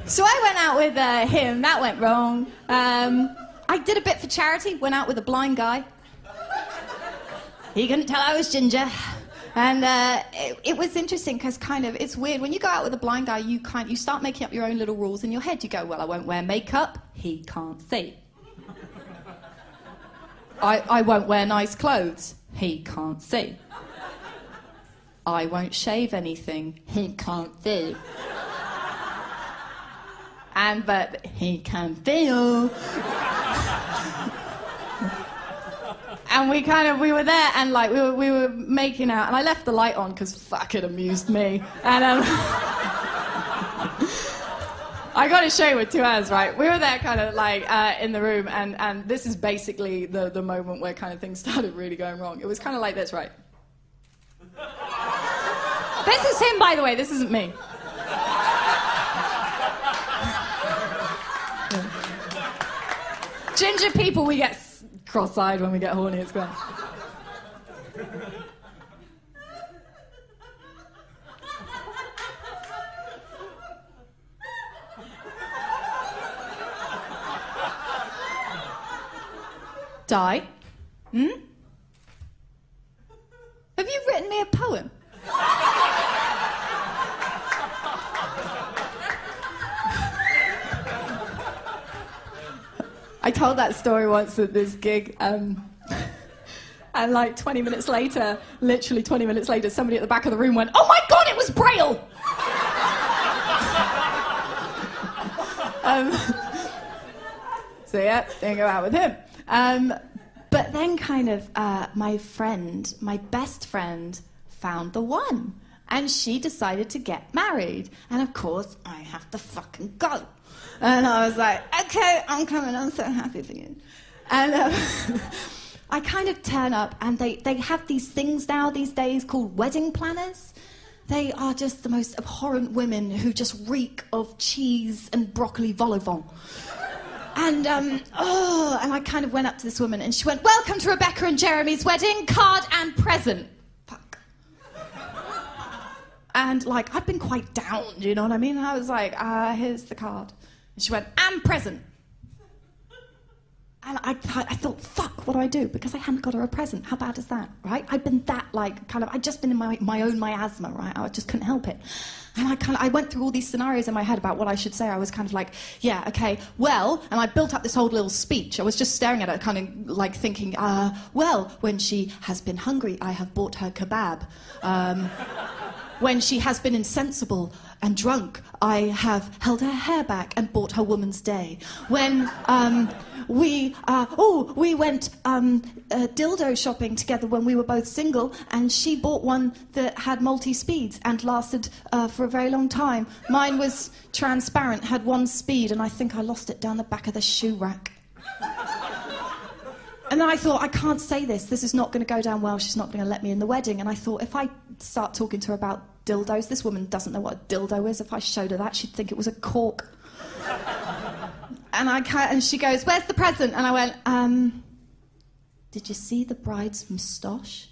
So I went out with him. That went wrong. I did a bit for charity. Went out with a blind guy. He couldn't tell I was ginger. And it was interesting because kind of, it's weird. When you go out with a blind guy, you start making up your own little rules in your head. You go, well, I won't wear makeup. He can't see. I won't wear nice clothes. He can't see. I won't shave anything. He can't see. But he can feel. And we were there, and like we were making out, and I left the light on because fuck, it amused me. And I got to show you with 2 hands, right? We were there kind of like in the room, and this is basically the moment where kind of things started really going wrong. It was kind of like this, right? This is him, by the way. This isn't me. Ginger people, we get cross-eyed when we get horny. It's great. Di? Have you written me a poem? I told that story once at this gig, and like 20 minutes later, literally 20 minutes later, somebody at the back of the room went, "Oh my God, it was Braille!" So yeah, didn't go out with him. But then kind of my best friend, found the one. And she decided to get married. And of course, I have to fucking go. And I was like, okay, I'm coming, I'm so happy for you. And I kind of turn up, and they have these things now these days called wedding planners. They are just the most abhorrent women who just reek of cheese and broccoli vol au vent. And, and I kind of went up to this woman, and she went, "Welcome to Rebecca and Jeremy's wedding, card and present." Fuck. And, like, I'd been quite down, do you know what I mean? I was like, here's the card. And she went, "And present." And I thought, fuck, what do I do? Because I hadn't got her a present. How bad is that, right? I'd been that, like, kind of, I'd just been in my own miasma, right? I just couldn't help it. And I went through all these scenarios in my head about what I should say. I was kind of like, yeah, okay, well, and I built up this whole little speech. I was just staring at it, kind of like thinking, well, when she has been hungry, I have bought her kebab. When she has been insensible and drunk, I have held her hair back and bought her Woman's Day. When we went dildo shopping together when we were both single, and she bought one that had multi-speeds and lasted for a very long time. Mine was transparent, had one speed, and I think I lost it down the back of the shoe rack. And then I thought, I can't say this. This is not going to go down well. She's not going to let me in the wedding. And I thought, if I start talking to her about dildos, this woman doesn't know what a dildo is. If I showed her that, she'd think it was a cork. And she goes, "Where's the present?" And I went, "Did you see the bride's moustache?"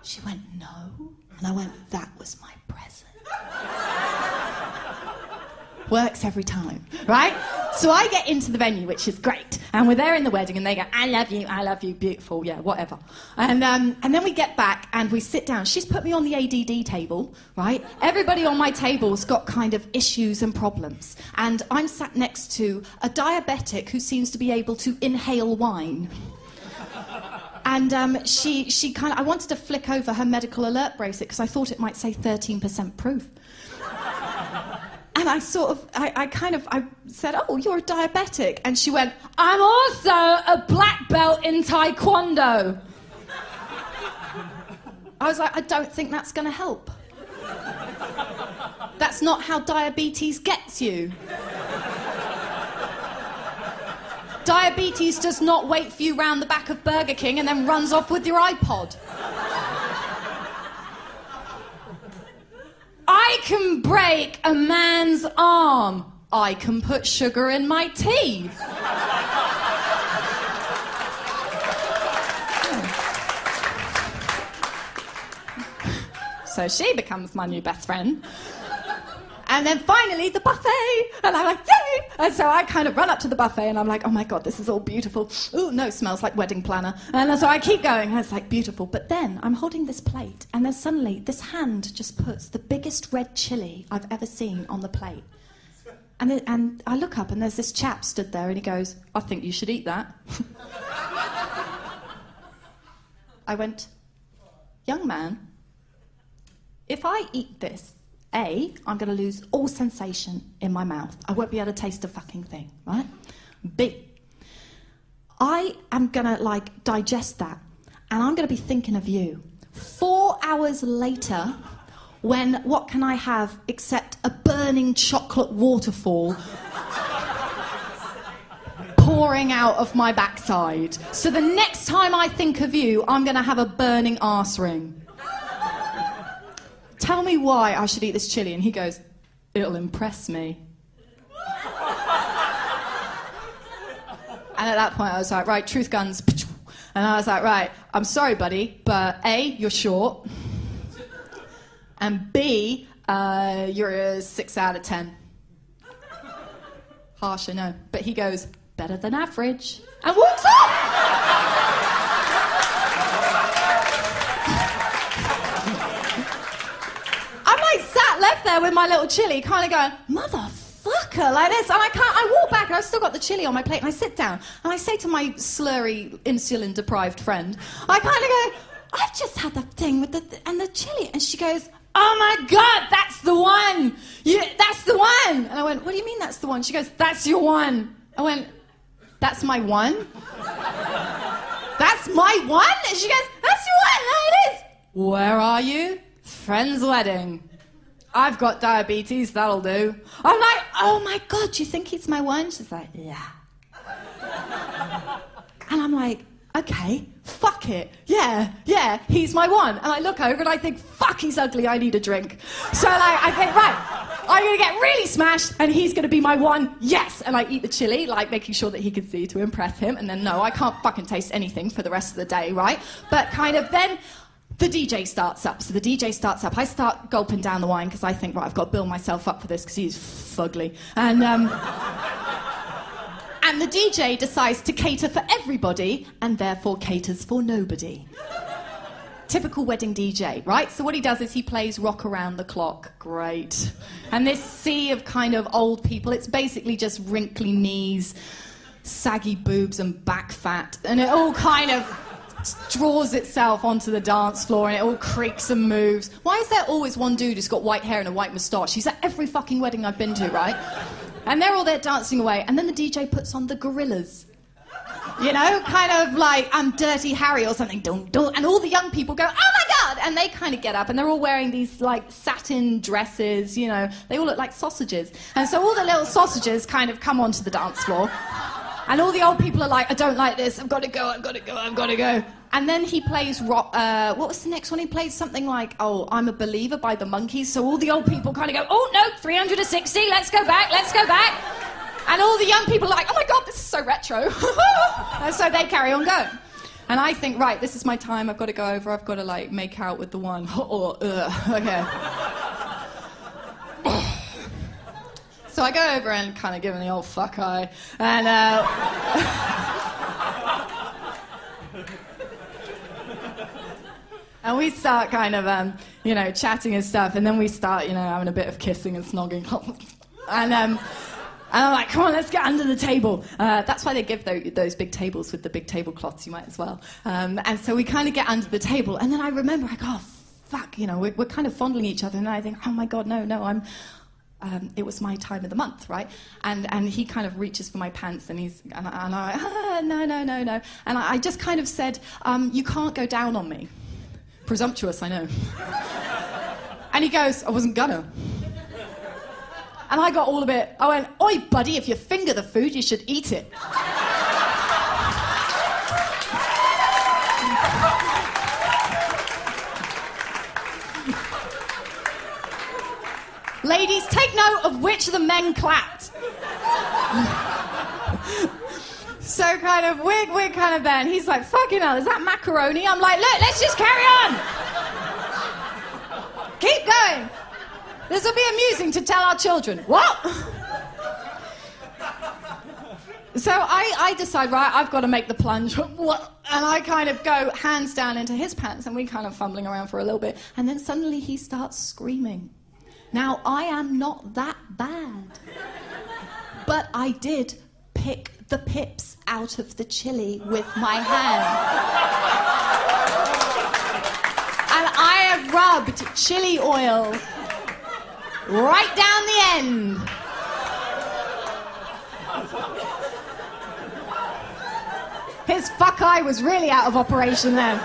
She went, "No." And I went, "That was my present." Works every time, right? So I get into the venue, which is great, and we're there in the wedding, and they go, I love you, beautiful, yeah, whatever. And then we get back, and we sit down. She's put me on the ADD table, right? Everybody on my table's got kind of issues and problems, and I'm sat next to a diabetic who seems to be able to inhale wine. And she kind of, I wanted to flick over her medical alert bracelet because I thought it might say 13% proof. And I said, "Oh, you're a diabetic." And she went, "I'm also a black belt in Taekwondo." I was like, I don't think that's going to help. That's not how diabetes gets you. Diabetes does not wait for you round the back of Burger King and then runs off with your iPod. I can break a man's arm. I can put sugar in my tea. So she becomes my new best friend. And then finally, the buffet. And I'm like, yay! And so I kind of run up to the buffet and I'm like, oh my God, this is all beautiful. Ooh, no, smells like wedding planner. And so I keep going and it's like beautiful. But then I'm holding this plate and then suddenly this hand just puts the biggest red chili I've ever seen on the plate. And I look up and there's this chap stood there and he goes, I think you should eat that. I went, young man, if I eat this, A, I'm going to lose all sensation in my mouth. I won't be able to taste a fucking thing, right? B, I am going to, like, digest that, and I'm going to be thinking of you. 4 hours later, when what can I have except a burning chocolate waterfall pouring out of my backside. So the next time I think of you, I'm going to have a burning arse ring. Tell me why I should eat this chili. And he goes, it'll impress me. And at that point I was like, right, truth guns. And I was like, right, I'm sorry, buddy, but A, you're short. And B, you're a 6 out of 10. Harsh, I know. But he goes, better than average. And walks off! Left there with my little chili, kind of going, motherfucker, like this. And I walk back and I've still got the chili on my plate and I sit down and I say to my slurry, insulin-deprived friend, I kind of go, I've just had the thing with the chili. And she goes, oh my God, that's the one. That's the one. And I went, what do you mean that's the one? She goes, that's your one. I went, that's my one? That's my one? And she goes, that's your one. There it is. Where are you? Friend's wedding. I've got diabetes, that'll do. I'm like, oh my God, do you think it's my one? She's like, yeah. And I'm like, okay, fuck it. Yeah, he's my one. And I look over and I think, fuck, he's ugly, I need a drink. So like, I think, right, I'm going to get really smashed and he's going to be my one, yes. And I eat the chili, like making sure that he can see to impress him. And then, no, I can't fucking taste anything for the rest of the day, right? But kind of then... the DJ starts up. So the DJ starts up. I start gulping down the wine because I think, right, I've got to build myself up for this because he's fugly. And the DJ decides to cater for everybody and therefore caters for nobody. Typical wedding DJ, right? So what he does is he plays Rock Around the Clock. Great. And this sea of kind of old people, it's basically just wrinkly knees, saggy boobs and back fat. And it all kind of... draws itself onto the dance floor and it all creaks and moves. Why is there always one dude who's got white hair and a white moustache? He's at every fucking wedding I've been to, right? And they're all there dancing away and then the DJ puts on the Gorillas. You know, kind of like I'm Dirty Harry or something. Don't. And all the young people go, oh my God! And they kind of get up and they're all wearing these like satin dresses, you know. They all look like sausages. And so all the little sausages kind of come onto the dance floor. And all the old people are like, I don't like this, I've got to go. And then he plays rock, what was the next one? He plays something like, oh, I'm a Believer by the Monkees. So all the old people kind of go, oh no, 360, let's go back. And all the young people are like, oh my God, this is so retro. And so they carry on going. And I think, right, this is my time, I've got to go over, I've got to like make out with the one. Okay. So I go over and kind of give him the old fuck eye, and and we start kind of chatting and stuff, and then we start having a bit of kissing and snogging, and I'm like, come on, let's get under the table. That's why they give those big tables with the big tablecloths. You might as well. And so we kind of get under the table, and then I remember, I go, oh fuck, we're kind of fondling each other, and I think, oh my God, no, I'm. It was my time of the month, right? And he kind of reaches for my pants and I'm like, no. And I just kind of said, you can't go down on me. Presumptuous, I know. And he goes, I wasn't gonna. And I got all a bit, I went, oi, buddy, if you finger the food, you should eat it. Ladies, take note of which of the men clapped. So kind of, we're kind of there, and he's like, fucking hell, is that macaroni? I'm like, look, let's just carry on. Keep going. This will be amusing to tell our children. What? So I decide, right, I've got to make the plunge. What? And I kind of go hands down into his pants, and we kind of fumbling around for a little bit. And then suddenly he starts screaming. Now, I am not that bad. But I did pick the pips out of the chili with my hand. And I have rubbed chili oil right down the end. His fuck eye was really out of operation then.